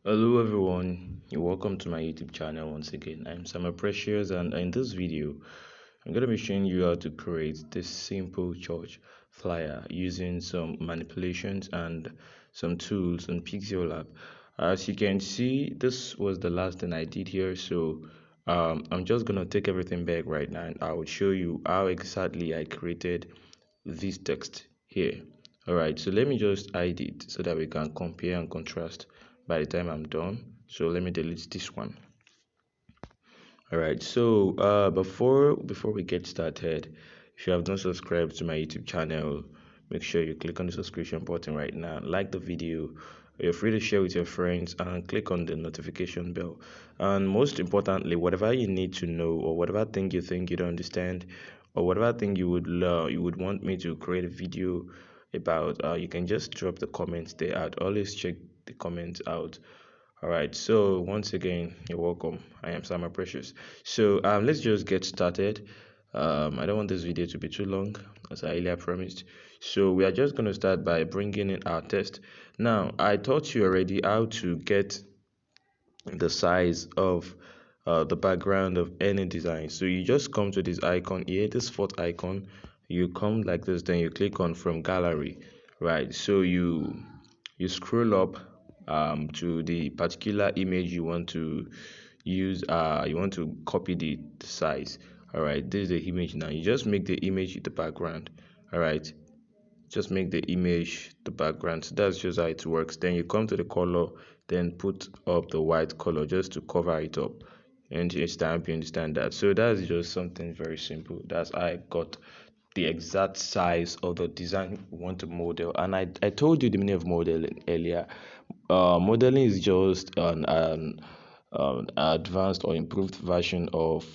Hello everyone, you're welcome to my YouTube channel once again. I'm Summer Precious, and in this video I'm going to be showing you how to create this simple church flyer using some manipulations and some tools in pixellab. As you can see, this was the last thing I did here, so I'm just going to take everything back right now and I will show you how exactly I created this text here. Alright, so let me just hide it so that we can compare and contrast by the time I'm done. So let me delete this one. Alright, so before we get started, if you have not subscribed to my YouTube channel, make sure you click on the subscription button right now, like the video. You're free to share with your friends and click on the notification bell. And most importantly, whatever you need to know or whatever thing you think you don't understand or whatever thing you would want me to create a video about, you can just drop the comments there. I'd always check the comments out. All right, so once again, you're welcome. I am Summer Precious. So let's just get started. I don't want this video to be too long, as I earlier promised. So we are just going to start by bringing in our test. Now, I taught you already how to get the size of the background of any design. So you just come to this icon here, this fourth icon. You come like this, then you click on from gallery, right? So you scroll up to the particular image you want to use. You want to copy the size. All right, this is the image. Now you just make the image the background. All right, just make the image the background. So that's just how it works. Then you come to the color, then put up the white color just to cover it up. And you understand that. So that's just something very simple. That's how I got the exact size of the design we want to model. And I told you the meaning of modeling earlier. Modeling is just an advanced or improved version of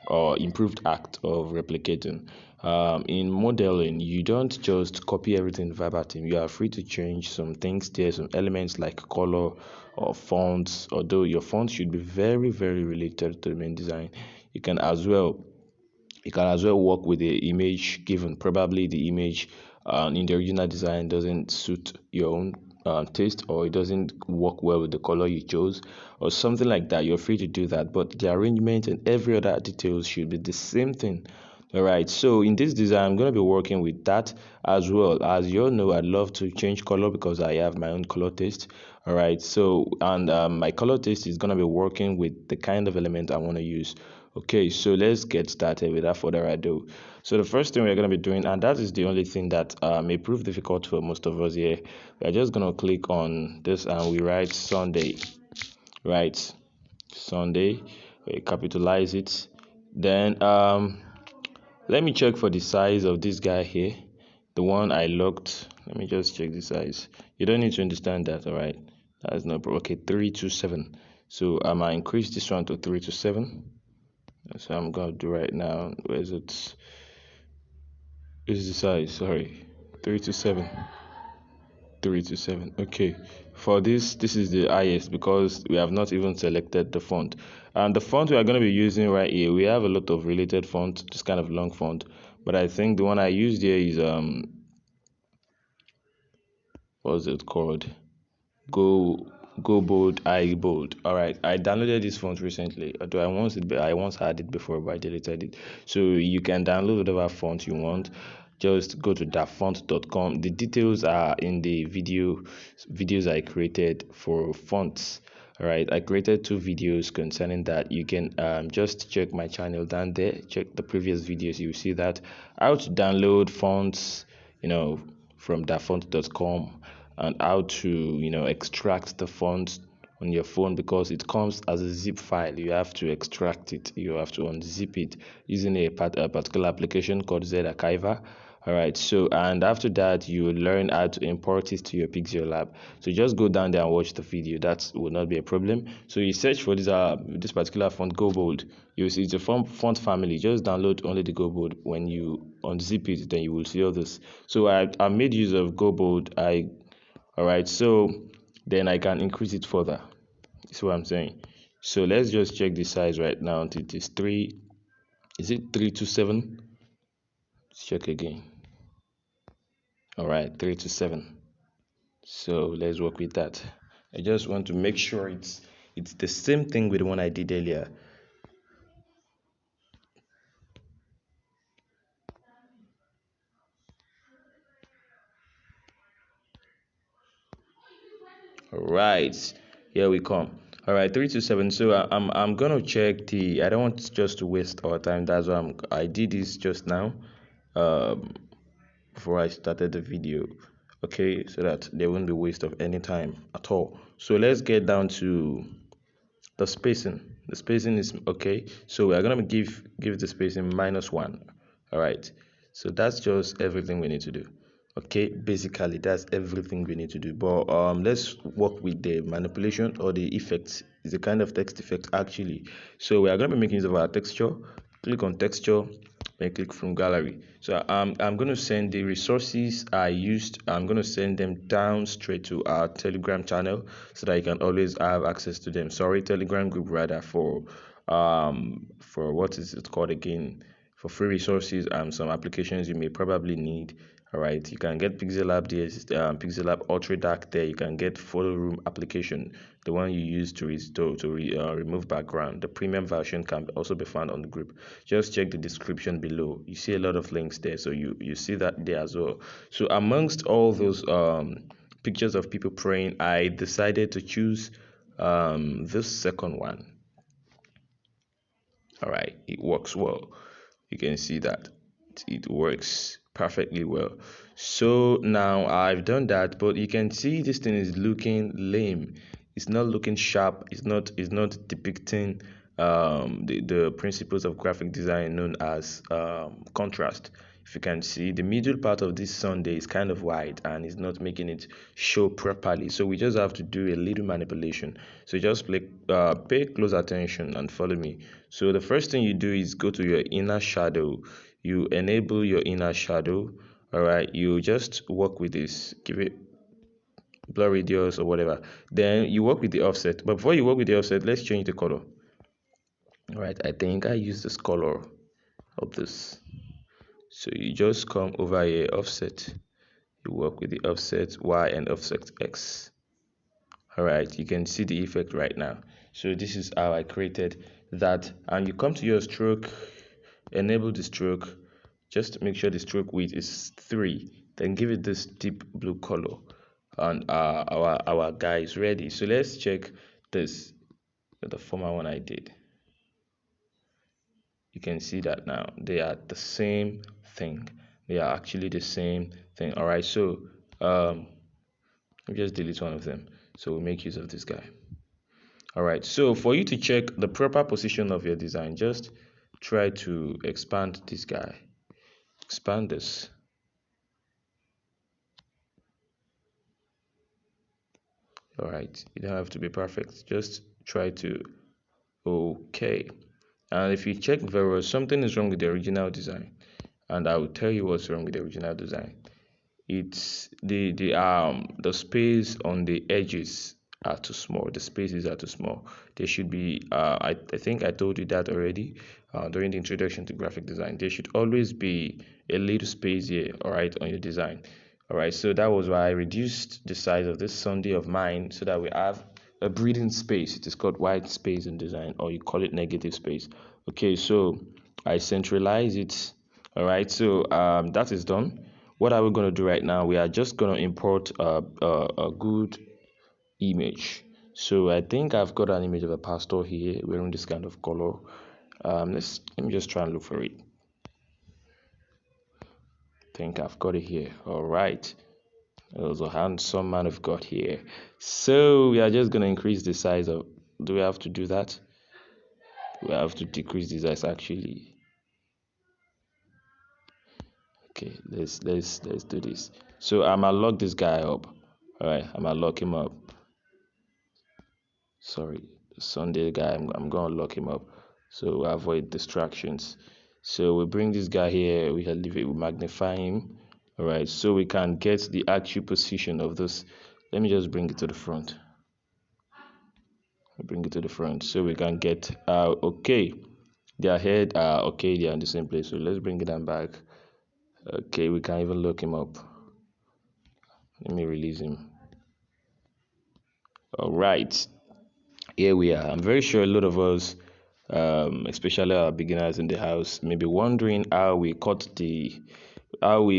or improved act of replicating. In modeling, you don't just copy everything verbatim. You are free to change some things there, some elements like color or fonts. Although your font should be very, very related to the main design, you can as well work with the image given. Probably the image in the original design doesn't suit your own taste, or it doesn't work well with the color you chose or something like that. You're free to do that, but the arrangement and every other details should be the same thing. All right, so in this design I'm going to be working with that, as well as you all know I love to change color because I have my own color taste. All right, so and my color taste is going to be working with the kind of element I want to use. Okay, so let's get started without further ado. So the first thing we're going to be doing, and that is the only thing that may prove difficult for most of us here, we're just going to click on this and we write Sunday, right? Sunday, we capitalize it. Then let me check for the size of this guy here, the one I locked. Let me just check the size. You don't need to understand that, all right? That's no problem. Okay, 327. So I might increase this one to 327. That's what I'm gonna do right now. Where is it? This is the size, sorry. 327. 327. Okay. For this is the highest because we have not even selected the font. And the font we are going to be using right here, we have a lot of related fonts, this kind of long font. But I think the one I used here is what's it called? Go bold, I bold. All right, I downloaded this font recently. Although I once had it before, but I deleted it. So you can download whatever font you want. Just go to dafont.com. The details are in the videos I created for fonts. All right, I created 2 videos concerning that. You can just check my channel down there. Check the previous videos. You will see that how to download fonts, from dafont.com, and how to extract the font on your phone, because it comes as a zip file. You have to extract it, you have to unzip it using a particular application called Zarchiver. All right, so and after that you learn how to import it to your pixellab. So just go down there and watch the video. That will not be a problem. So you search for this particular font, Go Bold. You see it's a font family. Just download only the Go Bold. When you unzip it, then you will see all this. So I made use of Go Bold. All right, so then I can increase it further. That's what I'm saying. So let's just check the size right now. It is 3. Is it 327? Let's check again. All right, 327. So let's work with that. I just want to make sure it's the same thing with the one I did earlier. All right, here we come. All right, 327. So I'm gonna check the. I don't want just to waste our time. That's why I did this just now, um, before I started the video. Okay, so that there won't be waste of any time at all. So let's get down to the spacing. The spacing is okay. So we're gonna give the spacing -1. All right. So that's just everything we need to do. Okay, basically that's everything we need to do. But let's work with the manipulation or the effects. It's a kind of text effect actually. So we are gonna be making use of our texture. Click on texture and click from gallery. So I'm going to send the resources I used. I'm going to send them down straight to our Telegram channel so that you can always have access to them. Sorry, Telegram group rather, for what is it called again, for free resources and some applications you may probably need. All right, you can get pixellab there, pixellab ultra dark there. You can get photo room application, the one you use to restore remove background. The premium version can also be found on the group. Just check the description below. You see a lot of links there, so you see that there as well. So amongst all those pictures of people praying, I decided to choose this second one. All right, it works well. You can see that it works perfectly well. So now I've done that, but you can see this thing is looking lame. It's not looking sharp. It's not depicting the principles of graphic design known as contrast. If you can see, the middle part of this Sunday is kind of wide and it's not making it show properly. So we just have to do a little manipulation. So just pay close attention and follow me. So the first thing you do is go to your inner shadow. You enable your inner shadow. All right, you just work with this, give it blur radius or whatever. Then you work with the offset. But before you work with the offset, let's change the color. All right, I think I use this color of this. So you just come over here, offset. You work with the offset Y and offset X. All right, you can see the effect right now. So this is how I created that. And you come to your stroke, enable the stroke. Just make sure the stroke width is 3. Then give it this deep blue color. And our guy is ready. So let's check this, the former one I did. You can see that now they are the same thing. They are actually the same thing. All right, so let me just delete one of them. So we'll make use of this guy. All right, so for you to check the proper position of your design, just try to expand this guy. Expand this. All right, you don't have to be perfect. Just try to, okay. And if you check very well, something is wrong with the original design. And I will tell you what's wrong with the original design. It's the space on the edges are too small. The spaces are too small. They should be I think I told you that already during the introduction to graphic design. There should always be a little space here, all right, on your design. All right, so that was why I reduced the size of this Sunday of mine so that we have a breathing space. It is called white space in design, or you call it negative space. Okay, so I centralize it. All right, so that is done. What are we going to do right now? We are just going to import a good image. So I think I've got an image of a pastor here wearing this kind of color. Let me just try and look for it. I think I've got it here. All right. There's a handsome man of God here. So we are just going to increase the size of. Do we have to do that? We have to decrease the size actually. Okay, let's do this. So I'm gonna lock this guy up. All right, I'm gonna lock him up. Sorry, Sunday guy. I'm gonna lock him up so we avoid distractions. So we bring this guy here. We can leave it. We magnify him. All right, so we can get the actual position of this. Let me just bring it to the front. Bring it to the front so we can get okay. Their head okay. They are in the same place. So let's bring it back. Okay, we can even look him up. Let me release him. All right, here we are. I'm very sure a lot of us, especially our beginners in the house, may be wondering how we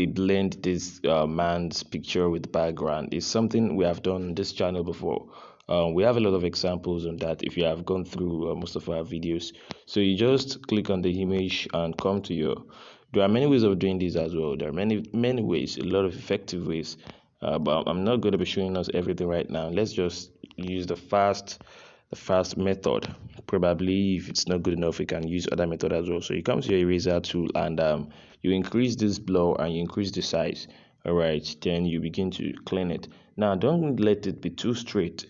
blend this man's picture with background. It's something we have done on this channel before. We have a lot of examples on that if you have gone through most of our videos. So you just click on the image and come to your. There are many ways of doing this as well. There are many ways, a lot of effective ways. But I'm not going to be showing us everything right now. Let's just use the fast method. Probably if it's not good enough, we can use other method as well. So you come to your eraser tool and you increase this blur and you increase the size. All right, then you begin to clean it. Now don't let it be too straight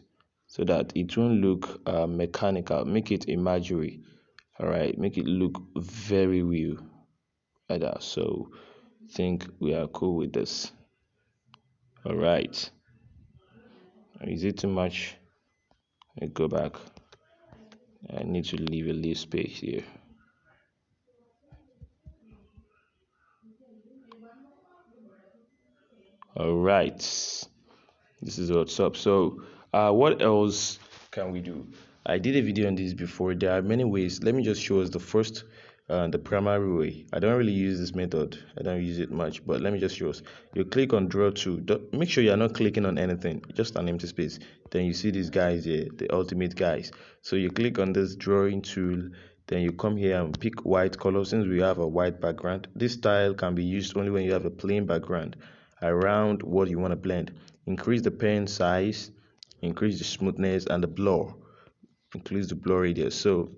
so that it won't look mechanical. Make it imagery. All right, make it look very real like that. So I think we are cool with this. All right, is it too much? I go back. I need to leave a little space here. All right, this is what's up. So what else can we do? I did a video on this before. There are many ways. Let me just show us the first, the primary way. I don't really use this method. I don't use it much, but let me just show us. You click on draw to. Make sure you're not clicking on anything, just an empty space. Then you see these guys here, the ultimate guys. So you click on this drawing tool. Then you come here and pick white color. Since we have a white background, this style can be used only when you have a plain background around what you want to blend. Increase the pen size, increase the smoothness and the blur. Increase the blur radius. So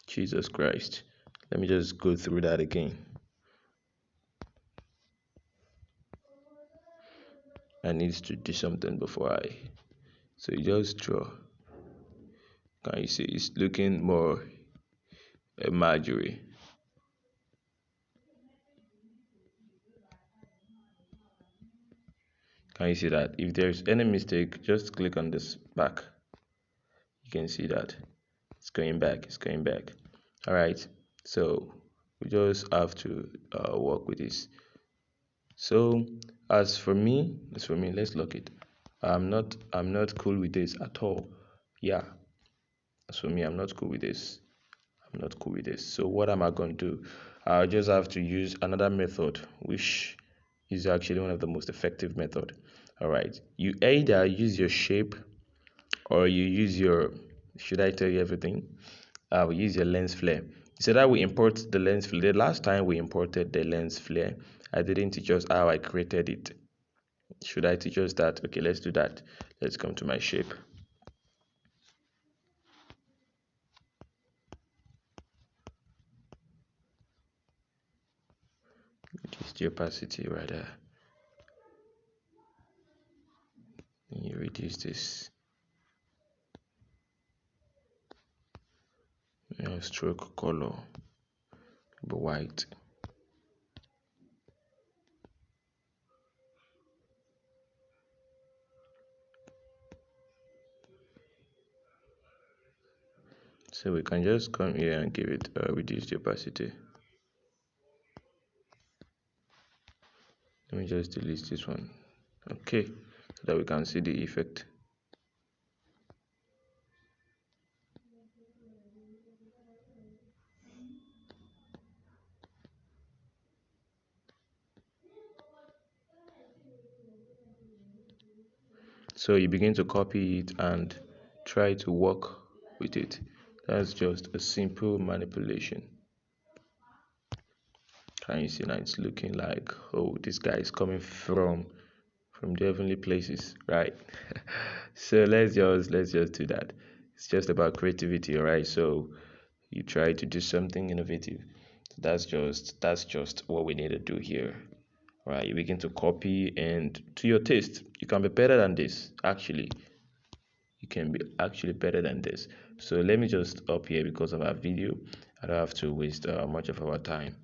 Jesus Christ. Let me just go through that again. I need to do something before I. So you just draw. Can you see it's looking more imagery? Can you see that? If there's any mistake, just click on this back. You can see that it's going back. It's going back. All right. So we just have to work with this. So as for me, let's look it. I'm not cool with this at all. Yeah, as for me, I'm not cool with this. I'm not cool with this. So what am I going to do? I'll just have to use another method, which is actually one of the most effective method. All right, you either use your shape or you use your. Should I tell you everything? We use your lens flare. So that we import the lens flare. The last time we imported the lens flare, I didn't teach us how I created it. Should I teach us that? Okay, let's do that. Let's come to my shape. Reduce the opacity right there. Then you reduce this. Stroke color. Be white. So we can just come here and give it reduce the opacity. Let me just delete this one. Okay, so that we can see the effect. So you begin to copy it and try to work with it. That's just a simple manipulation. Can you see now it's looking like, oh, this guy is coming from the heavenly places, right? So let's just do that. It's just about creativity, all right? So you try to do something innovative. That's just what we need to do here. Right, you begin to copy and to your taste. You can be better than this, actually. You can be actually better than this. So let me just up here because of our video. I don't have to waste much of our time.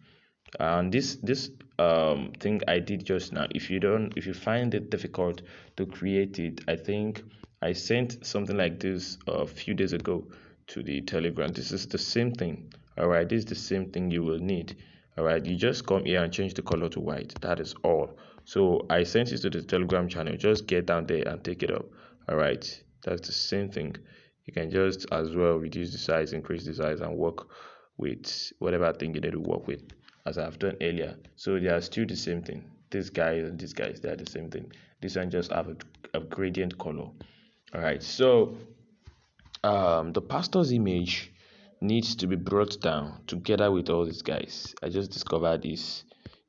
And this thing I did just now, if you find it difficult to create it, I think I sent something like this a few days ago to the Telegram. This is the same thing. All right, this is the same thing you will need. All right, you just come here and change the color to white. That is all. So I sent it to the Telegram channel. Just get down there and take it up. All right, that's the same thing. You can just as well reduce the size, increase the size, and work with whatever thing you need to work with, as I've done earlier. So they are still the same thing. This guy and this guy, they are the same thing. This one just have a gradient color. All right, so the pastor's image needs to be brought down together with all these guys. I just discovered this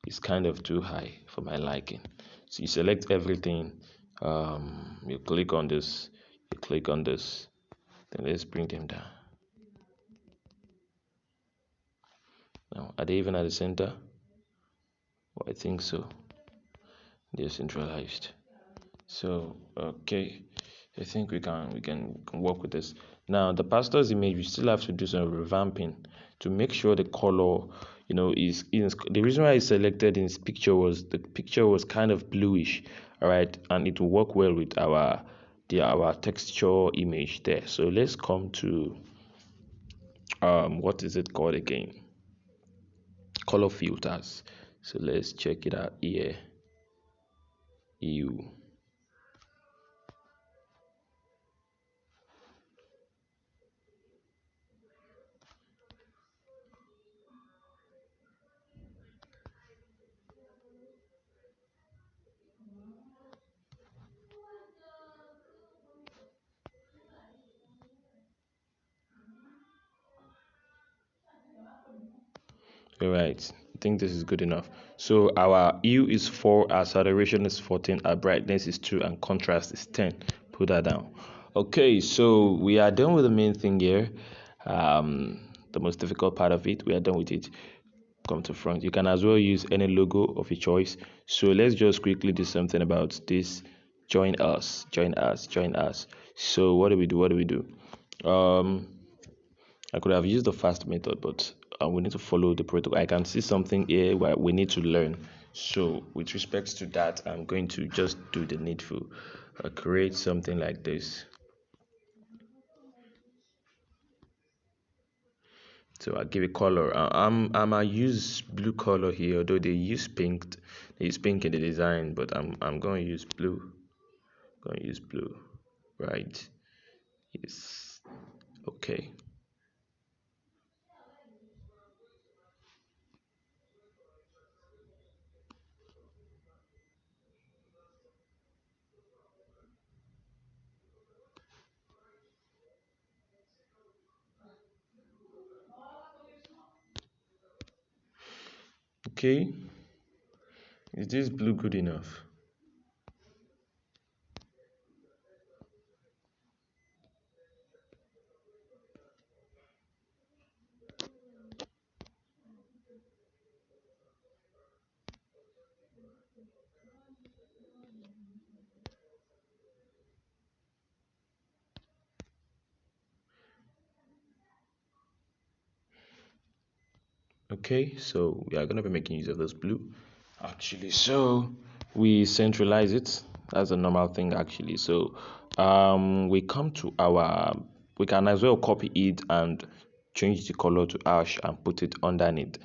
is kind of too high for my liking. So you select everything, you click on this, you click on this, then let's bring them down. Now, are they even at the center? Well, I think so. They're centralized. So okay, I think we can work with this. Now the pastor's image, we still have to do some revamping to make sure the color, is the reason why I selected in this picture was the picture was kind of bluish, all right, and it will work well with our texture image there. So let's come to what is it called again? Color filters. So let's check it out here. You. All right, I think this is good enough. So our hue is 4, our saturation is 14, our brightness is 2, and contrast is 10. Put that down. Okay, so we are done with the main thing here. The most difficult part of it, we are done with it. Come to front. You can as well use any logo of your choice. So let's just quickly do something about this. Join us, join us, join us. So what do we do? What do we do? I could have used the fast method, but we need to follow the protocol. I can see something here where we need to learn. So with respect to that, I'm going to just do the needful. Create something like this. So I give it color. I use blue color here, although they use pink. They use pink in the design, but I'm going to use blue. Going to use blue, right? Yes. Okay. Okay. Is this blue good enough? Okay, so we are going to be making use of this blue actually. So we centralize it. That's a normal thing actually. So we come to our, we can as well copy it and change the color to ash and put it underneath.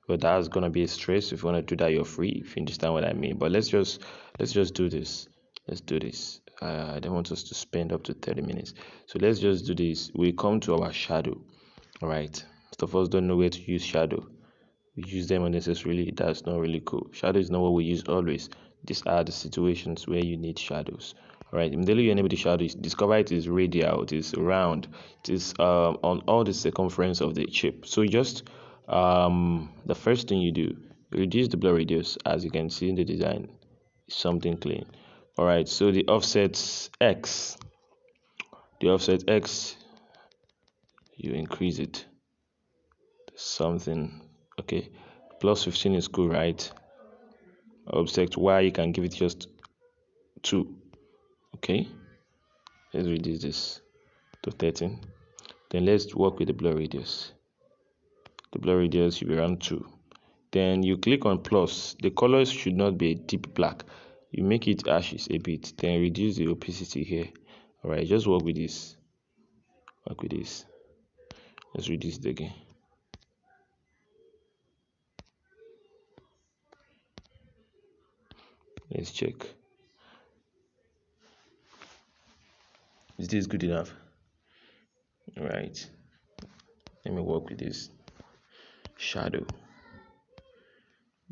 But that's gonna be a stress. If you want to do that, you're free, if you understand what I mean. But let's just do this. Let's do this. I don't want us to spend up to 30 minutes. So let's just do this. We come to our shadow. All right, most of us don't know where to use shadow. We use them unnecessarily. That's not really cool. Shadow is not what we use always. These are the situations where you need shadows. All right, immediately you enable the shadows, discover it is radial, it is round, it is on all the circumference of the chip. So just the first thing you do, you reduce the blur radius. As you can see in the design, something clean. All right, so the offset x, you increase it something. Okay, plus 15 is cool, right? Offset y, you can give it just 2. Okay, let's reduce this to 13. Then let's work with the blur radius. The blur radius should be around 2. Then you click on plus. The colors should not be a deep black. You make it ashes a bit, then reduce the opacity here. All right, just work with this. Work with this. Let's reduce it again. Let's check. Is this good enough? All right, let me work with this shadow.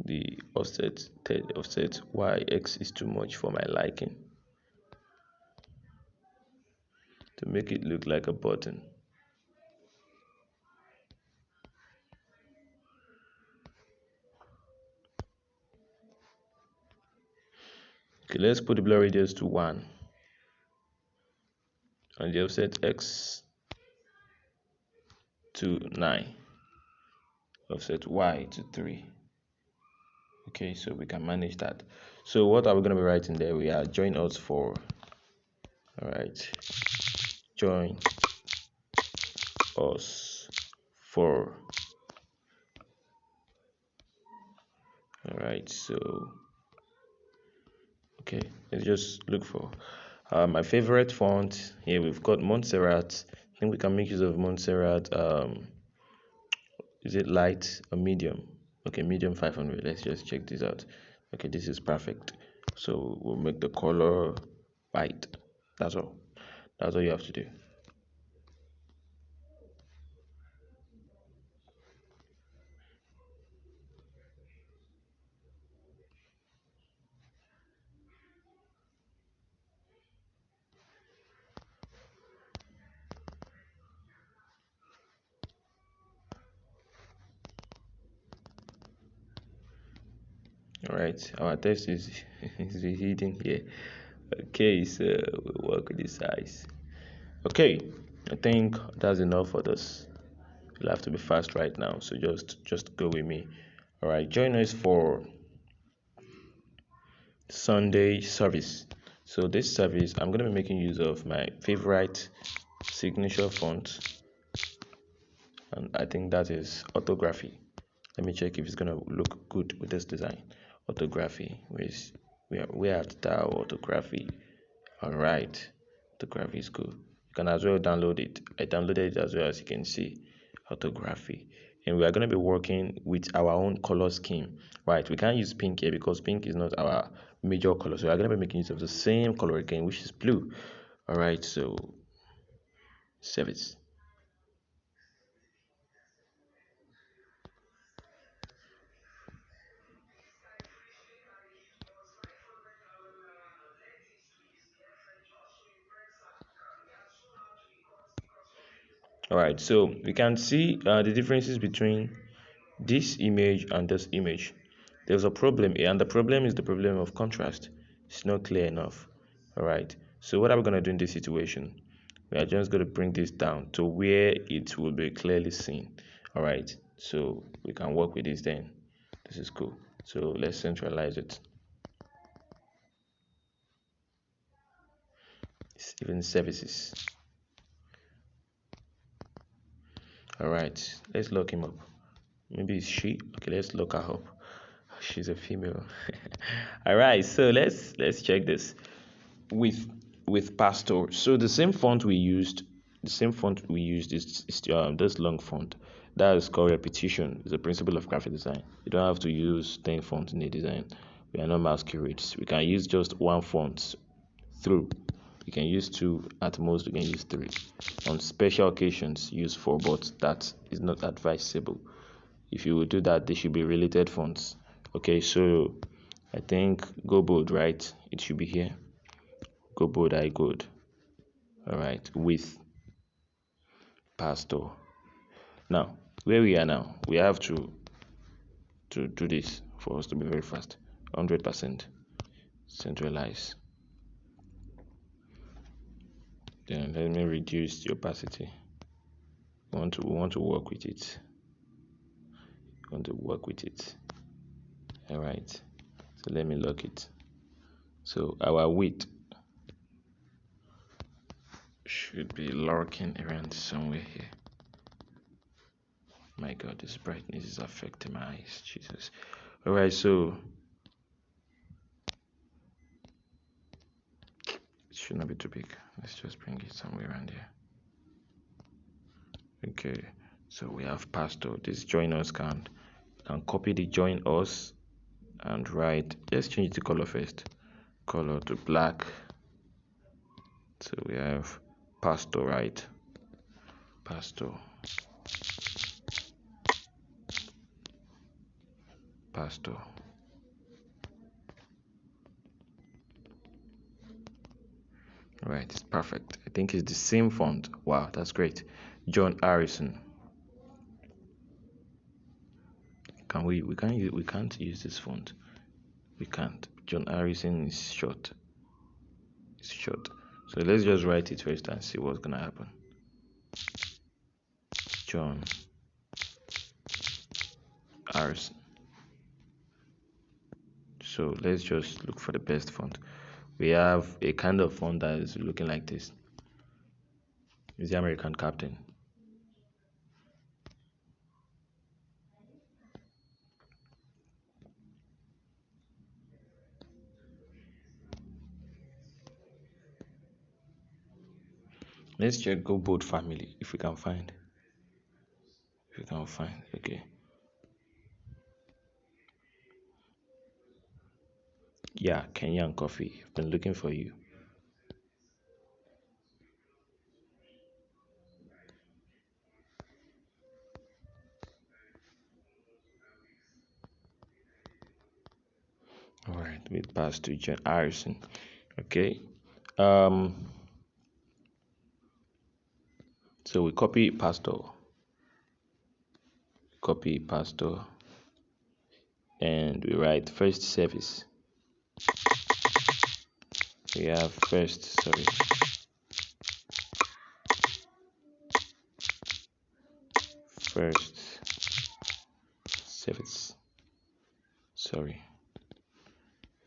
The offset yx is too much for my liking, to make it look like a button. Okay, let's put the blur radius to 1 and the offset x to 9, offset y to 3. Okay, so we can manage that. So what are we going to be writing there? We are join us for. All right, join us for. All right, so okay, let's just look for my favorite font. Here we've got Montserrat. I think we can make use of Montserrat. Is it light or medium? Okay, medium 500. Let's just check this out. Okay, this is perfect. So we'll make the color white. That's all you have to do. All right, our text is is hidden here. Okay, so we'll work with the size. Okay, I think that's enough for this. You'll have to be fast right now, so just go with me. All right, join us for Sunday service. So this service, I'm going to be making use of my favorite signature font, and I think that is orthography. Let me check if it's going to look good with this design. Orthography, we have style orthography. All right, orthography is cool. You can as well download it. I downloaded it as well, as you can see. Orthography, and we are going to be working with our own color scheme. Right, we can't use pink here because pink is not our major color, so we are going to be making use of the same color again, which is blue. All right, so service. All right, so we can see the differences between this image and this image. There's a problem here, and the problem is the problem of contrast. It's not clear enough. All right, so what are we going to do in this situation? We are just going to bring this down to where it will be clearly seen. All right, so we can work with this then. This is cool. So let's centralize it. It's even services. All right, let's lock him up. Maybe it's she. Okay, let's look her up. She's a female. All right, so let's check this with pastor. So the same font we used, is this long font. That is called repetition. It's a principle of graphic design. You don't have to use 10 fonts in a design. We are not masquerades. We can use just one font through. We can use 2 at most. We can use 3. On special occasions, use 4, but that is not advisable. If you would do that, they should be related fonts. Okay, so I think go bold, right? It should be here. Go bold, I good. All right, with pastor. Now, where we are now, we have to do this for us to be very fast. 100% centralize. Then let me reduce the opacity. We want to work with it. All right, so let me lock it. So our width should be lurking around somewhere here. My god, this brightness is affecting my eyes. Jesus. All right, so it should not be too big. Let's just bring it somewhere around here. Okay, so we have pastor. This join us can copy the join us and write. Let's change the color first. Color to black. So we have pastor, right? Pastor. Right, it's perfect. I think it's the same font. Wow, that's great. John Harrison. Can we can't use this font. We can't. John Harrison is short. It's short. So let's just write it first and see what's gonna happen. John Harrison. So let's just look for the best font. We have a kind of font that is looking like this. It's the American Captain. Let's check Go Bold Family if we can find. Okay. Yeah, Kenyan coffee. I've been looking for you. All right, we pass to John Harrison. Okay. So we copy pastor, and we write first service. We have first service.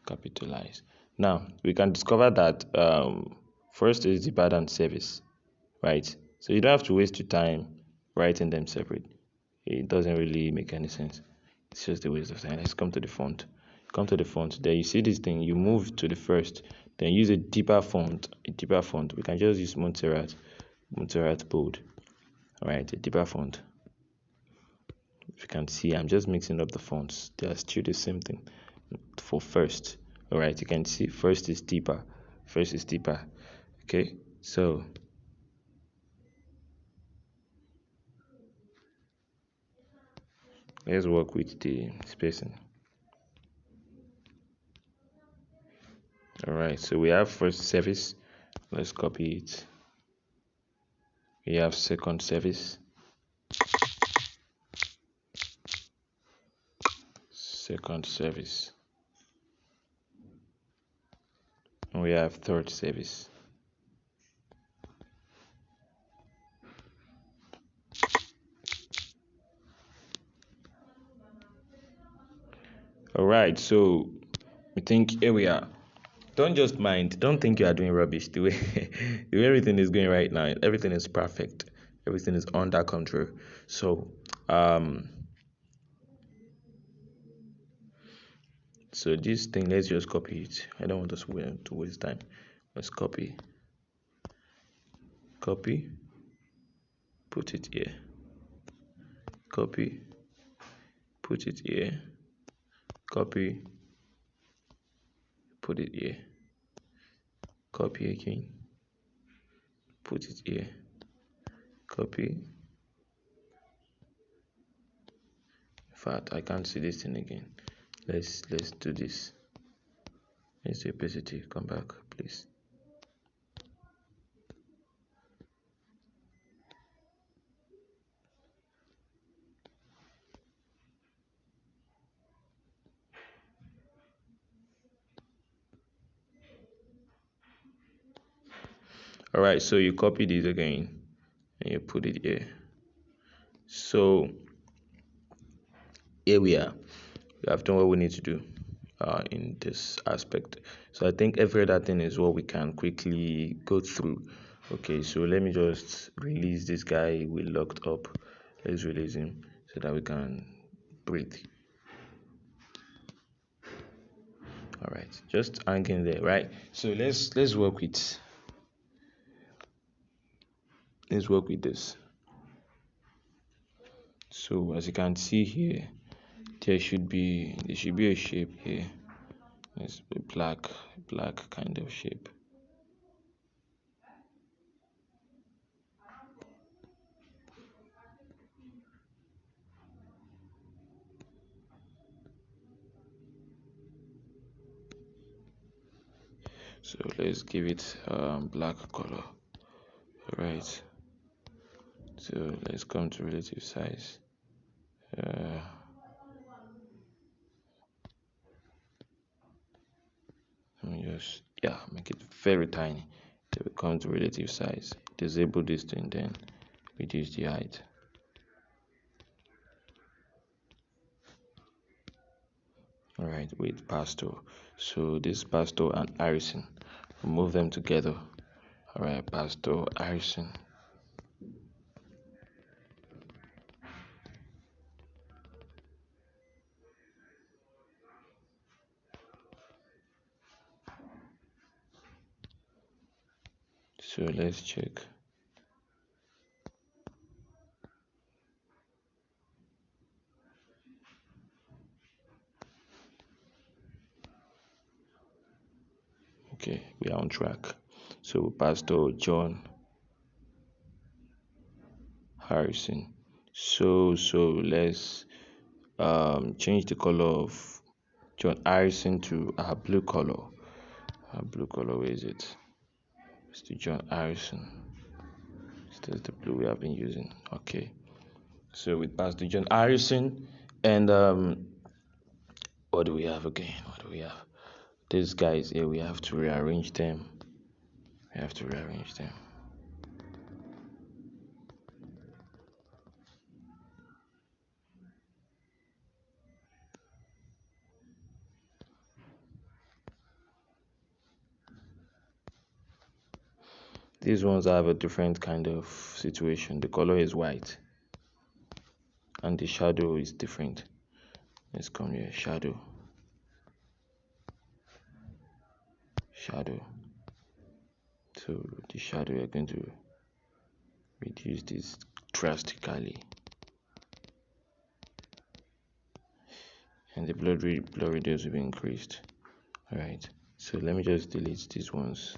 Capitalize. Now we can discover that first is deeper than service, right? So you don't have to waste your time writing them separate. It doesn't really make any sense. It's just a waste of time. Let's come to the font. Then you see this thing, you move to the first, then use a deeper font. We can just use Montserrat bold. Alright, a deeper font. If you can see, I'm just mixing up the fonts. They are still the same thing. For first, alright, you can see first is deeper. Okay, so let's work with the spacing. Alright, so we have first service. Let's copy it. We have second service. And we have third service. Alright, so we think here we are. Don't think you are doing rubbish the way the way everything is going right now. Everything is perfect. Everything is under control. So so this thing, let's just copy it. I don't want us to waste time. Let's copy, put it here, copy, put it here, copy, put it here, copy again, put it here, copy. In fact, I can't see this thing again. Let's do this. Let's do opacity. Come back, please. Alright, so you copy this again and you put it here. So here we are. We have done what we need to do in this aspect. So I think every other thing is what we can quickly go through. Okay, so let me just release this guy we locked up. Let's release him so that we can breathe. All right, just hanging there, right? So let's work with this. So as you can see here, there should be a shape here. It's a black kind of shape. So let's give it black color. All right, so let's come to relative size. Let me just make it very tiny. Then we come to relative size, disable this thing, then reduce the height. All right, with pastel. So this pastel and irising, move them together. All right, pastel, irising. So let's check. Okay, we are on track. So Pastor John Harrison. So let's change the color of John Harrison to a blue color. Blue color, where is it? It's the John Harrison. This is the blue we have been using. Okay. So with Pastor John Harrison, and what do we have again? What do we have? These guys here, we have to rearrange them. These ones have a different kind of situation. The color is white and the shadow is different. Let's come here, shadow. So the shadow, we're going to reduce this drastically, and the blur radius will be increased. All right, so let me just delete these ones.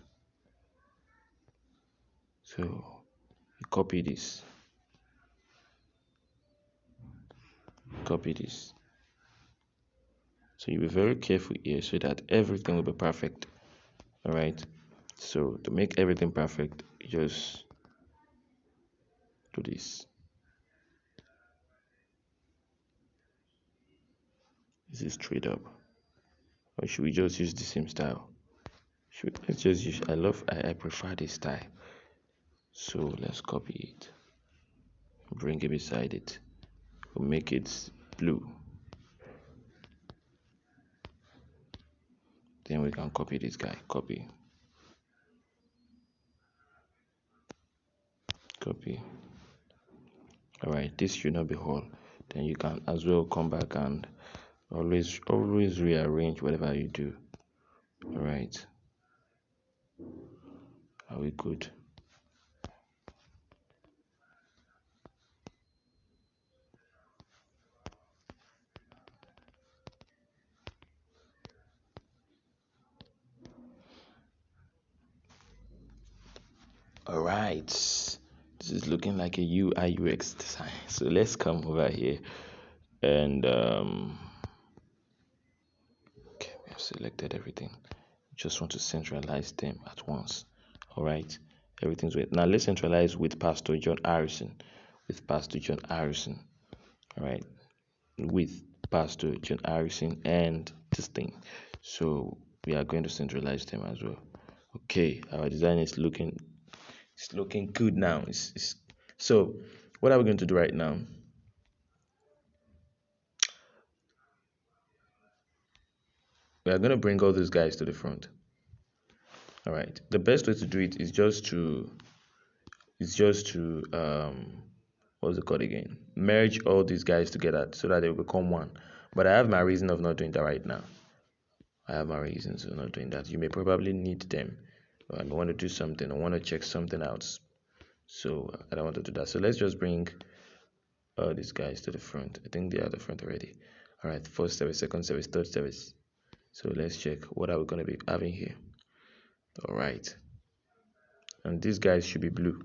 So you copy this, so you be very careful here so that everything will be perfect. All right, so to make everything perfect, you just do this. This is straight up, or should we just use the same style? Let's just use, I prefer this style. So let's copy it, bring it beside it, we'll make it blue. Then we can copy this guy, copy. All right, this should not be all. Then you can as well come back and always rearrange whatever you do. All right, are we good? All right, this is looking like a UI UX design. So let's come over here and okay, we have selected everything. Just want to centralize them at once. All right, everything's with. Now let's centralize with Pastor John Harrison. All right, with Pastor John Harrison and this thing. So we are going to centralize them as well. Okay, our design is looking good now. So what are we going to do right now? We are going to bring all those guys to the front. All right, the best way to do it is just to what's it called again, merge all these guys together so that they will become one. But I have my reason of not doing that right now. I have my reasons for not doing that. You may probably need them. I want to do something, I want to check something out, so I don't want to do that. So let's just bring these guys to the front. I think they are the front already. All right, first service, second service, third service. So let's check what are we going to be having here. All right, and these guys should be blue.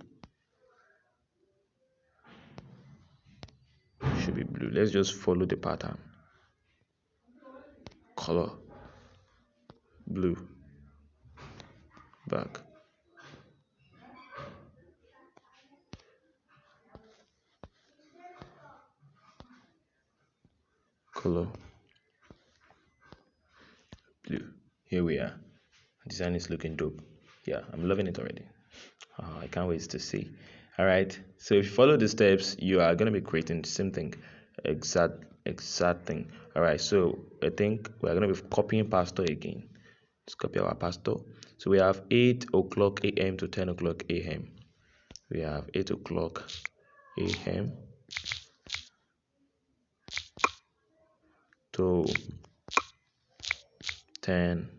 Let's just follow the pattern. Color blue. back. Color blue. Here we are. Design is looking dope. Yeah, I'm loving it already. Oh, I can't wait to see. All right. So if you follow the steps, you are going to be creating the same thing, exact thing. All right. So I think we're going to be copying pastor again. Let's copy our pastor. So we have 8 o'clock a.m. to 10 o'clock a.m. We have 8 o'clock a.m. to 10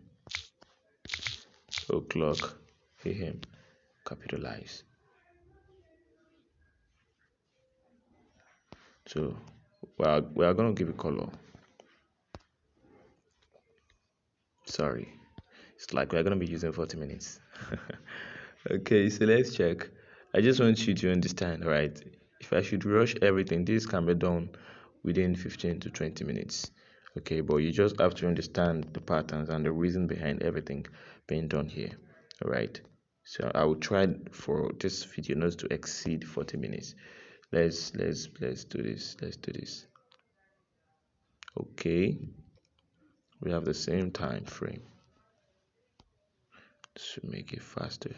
o'clock a.m. Capitalize. So we are going to give it color. Sorry, it's like we're going to be using 40 minutes. Okay, so let's check. I just want you to understand, right? If I should rush everything, this can be done within 15 to 20 minutes. Okay, but you just have to understand the patterns and the reason behind everything being done here. All right. So I will try for this video not to exceed 40 minutes. Let's do this. Let's do this. Okay. We have the same time frame. To make it faster.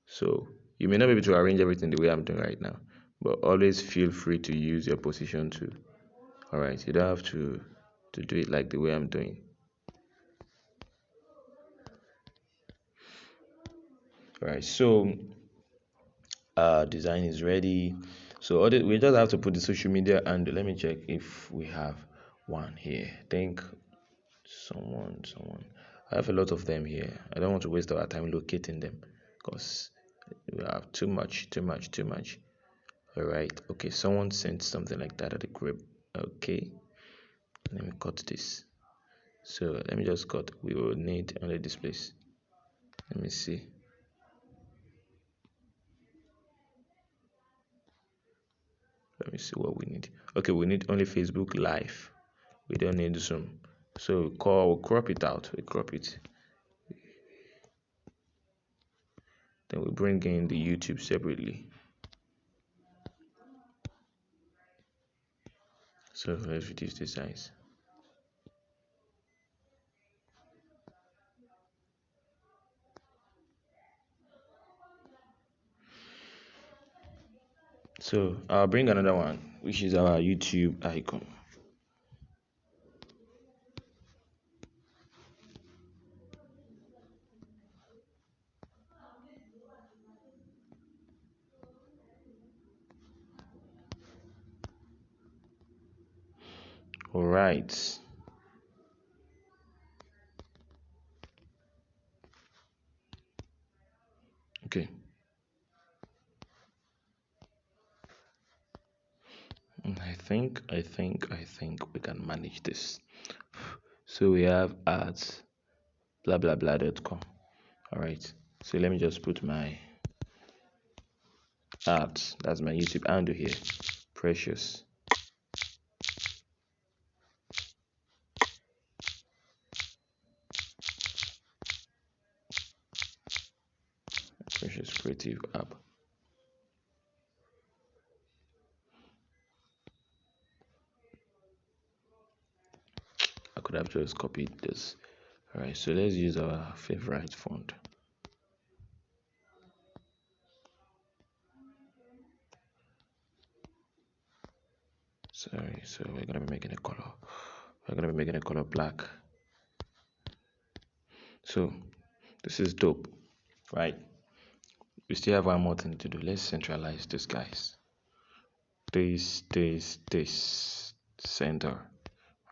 So you may not be able to arrange everything the way I'm doing right now, but always feel free to use your position too. All right, you don't have to do it like the way I'm doing. All right, so design is ready. So we just have to put the social media, and let me check if we have one here. I think someone. I have a lot of them here. I don't want to waste our time locating them because we have too much. All right. Okay. Someone sent something like that at the group. Okay. Let me cut this. So let me just cut. We will need only this place. Let me see. Let me see what we need. Okay, we need only Facebook Live. We don't need Zoom. So we'll crop it out. We crop it. Then we bring in the YouTube separately. So let's reduce the size. So I'll bring another one, which is our YouTube icon. All right. Okay. I think we can manage this. So we have at blah blah blah.com. All right. So let me just put my at, that's my YouTube handle here. Precious. Precious Creative App. I could have just copied this. All right, so let's use our favorite font. Sorry, so we're gonna be making a color. We're gonna be making a color black. So this is dope, right? We still have one more thing to do. Let's centralize this, guys. This center.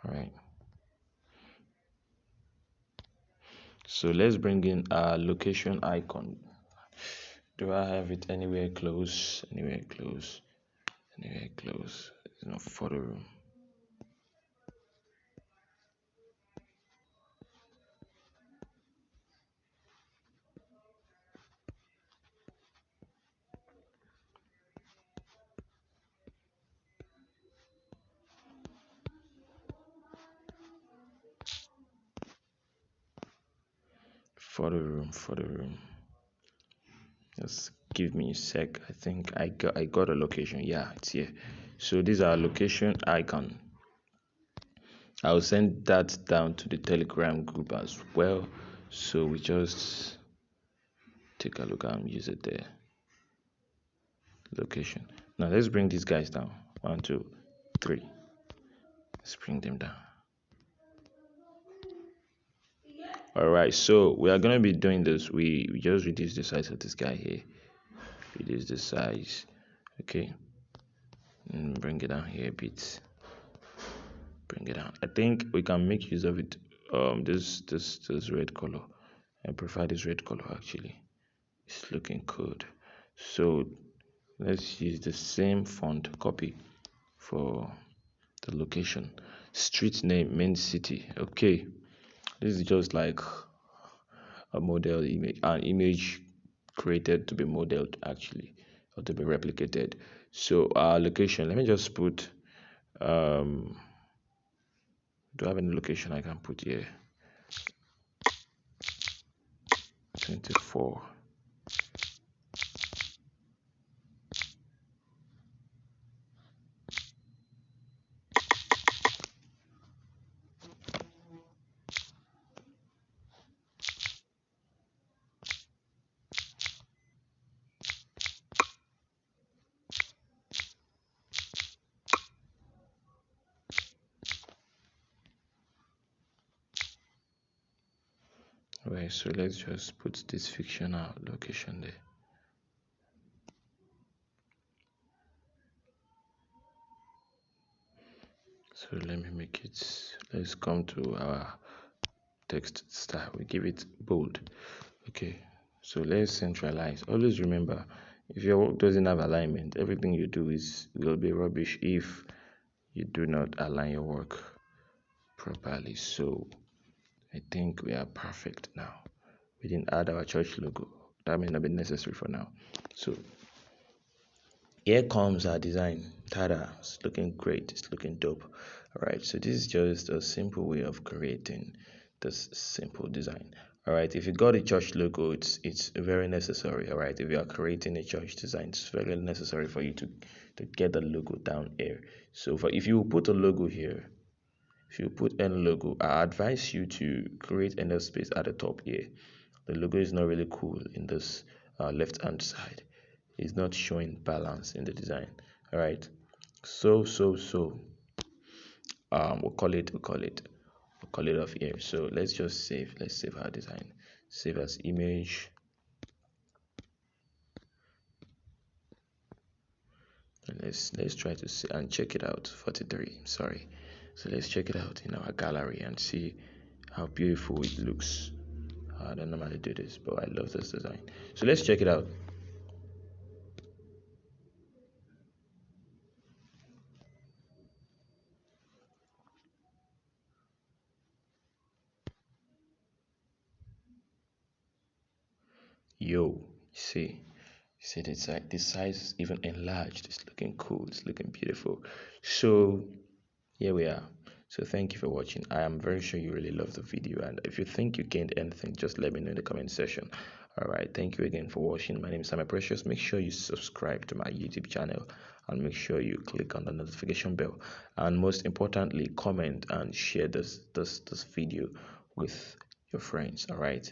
All right. So let's bring in our location icon. Do I have it anywhere close? Anywhere close? Anywhere close? It's not photo room. For the room. Just give me a sec. I think I got a location. Yeah, it's here. So these are location icon. I'll send that down to the Telegram group as well. So we just take a look and use it there. Location. Now let's bring these guys down. 1, 2, 3. Let's bring them down. Alright, so we are gonna be doing this. We just reduce the size of this guy here. Reduce the size. Okay. And bring it down here a bit. Bring it down. I think we can make use of it. This red color. I prefer this red color actually. It's looking good. So let's use the same font copy for the location. Street name, main city. Okay. This is just like a model image, an image created to be modeled actually, or to be replicated. So our location, let me just put do I have any location I can put here? 24. Right, so let's just put this fictional location there. So let me make it, let's come to our text style. We give it bold. Okay, so let's centralize. Always remember, if your work doesn't have alignment, everything you do will be rubbish if you do not align your work properly. So I think we are perfect now. We didn't add our church logo. That may not be necessary for now. So here comes our design. Tada! It's looking great. It's looking dope. Alright, so this is just a simple way of creating this simple design. Alright, if you got a church logo, it's very necessary. Alright, if you are creating a church design, it's very necessary for you to get the logo down here. So if you put a logo here, if you put any logo, I advise you to create enough space at the top here. The logo is not really cool in this left hand side. It's not showing balance in the design. All right. So we'll call it off here. So let's just save. Let's save our design. Save as image. And let's try to see and check it out. 43. Sorry. So let's check it out in our gallery and see how beautiful it looks. I don't normally do this, but I love this design. So let's check it out. Yo, see the size is even enlarged. It's looking cool. It's looking beautiful. So here we are. So thank you for watching. I am very sure you really love the video, and if you think you gained anything, just let me know in the comment section. All right, thank you again for watching. My name is Sam Precious. Make sure you subscribe to my YouTube channel and make sure you click on the notification bell, and most importantly, comment and share this video with your friends. All right.